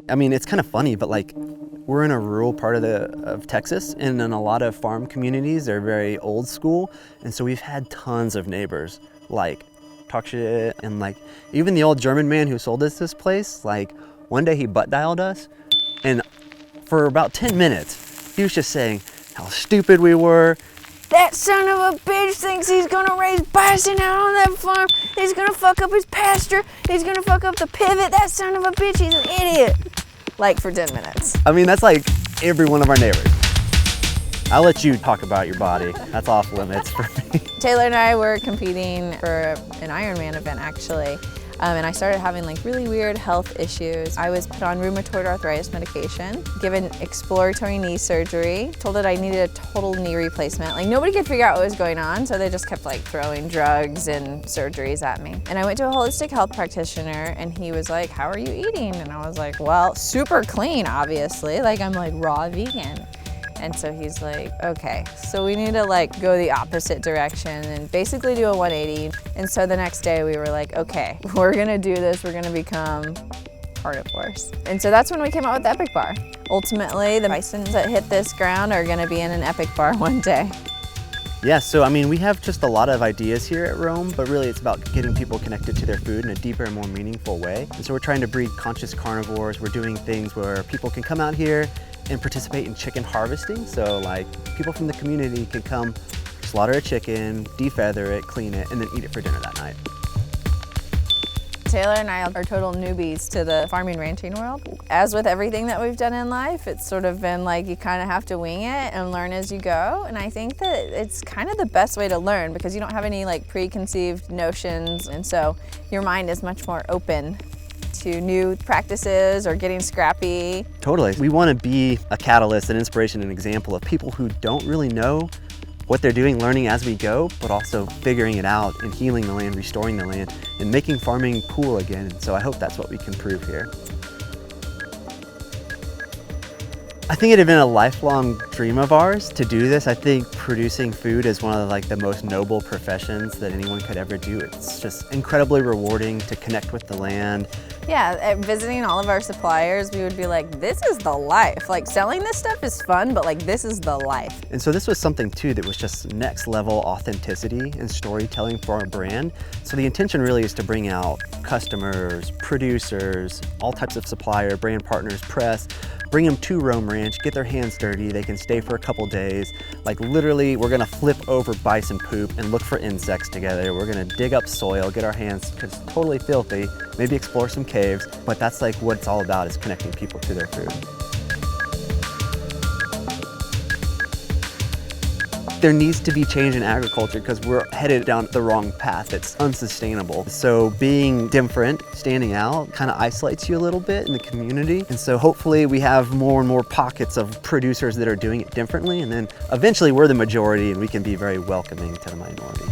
I mean, it's kind of funny, but like we're in a rural part of Texas, and in a lot of farm communities, they're very old school. And so we've had tons of neighbors like talk shit, and like even the old German man who sold us this place, like one day he butt dialed us, and for about 10 minutes, he was just saying how stupid we were. That son of a bitch thinks he's gonna raise bison out on that farm. He's gonna fuck up his pasture. He's gonna fuck up the pivot. That son of a bitch, he's an idiot. Like for 10 minutes. I mean, that's like every one of our neighbors. I'll let you talk about your body. That's off limits for me. Taylor and I were competing for an Ironman event actually. And I started having like really weird health issues. I was put on rheumatoid arthritis medication, given exploratory knee surgery, told that I needed a total knee replacement. Like nobody could figure out what was going on, so they just kept like throwing drugs and surgeries at me. And I went to a holistic health practitioner and he was like, how are you eating? And I was like, well, super clean, obviously. Like I'm like raw vegan. And so he's like, okay, so we need to like go the opposite direction and basically do a 180. And so the next day we were like, okay, we're gonna do this, we're gonna become carnivores. And so that's when we came out with the Epic Bar. Ultimately, the bisons that hit this ground are gonna be in an Epic Bar one day. Yeah, so I mean, we have just a lot of ideas here at Rome, but really it's about getting people connected to their food in a deeper and more meaningful way. And so we're trying to breed conscious carnivores. We're doing things where people can come out here and participate in chicken harvesting. So like people from the community can come slaughter a chicken, defeather it, clean it, and then eat it for dinner that night. Taylor and I are total newbies to the farming ranching world. As with everything that we've done in life, it's sort of been like you kind of have to wing it and learn as you go. And I think that it's kind of the best way to learn because you don't have any like preconceived notions. And so your mind is much more open to new practices or getting scrappy. Totally. We want to be a catalyst, an inspiration, an example of people who don't really know what they're doing, learning as we go, but also figuring it out and healing the land, restoring the land, and making farming cool again. And so I hope that's what we can prove here. I think it had been a lifelong dream of ours to do this. I think producing food is one of the most noble professions that anyone could ever do. It's just incredibly rewarding to connect with the land. Yeah, visiting all of our suppliers, we would be like, this is the life. Like selling this stuff is fun, but like this is the life. And so this was something too that was just next level authenticity and storytelling for our brand. So the intention really is to bring out customers, producers, all types of supplier, brand partners, press, bring them to Rome Ranch, get their hands dirty, they can stay for a couple days. Like literally, we're gonna flip over bison poop and look for insects together. We're gonna dig up soil, get our hands just totally filthy, maybe explore some caves, but that's like what it's all about, is connecting people to their food. There needs to be change in agriculture because we're headed down the wrong path. It's unsustainable. So being different, standing out, kind of isolates you a little bit in the community. And so hopefully we have more and more pockets of producers that are doing it differently. And then eventually we're the majority and we can be very welcoming to the minority.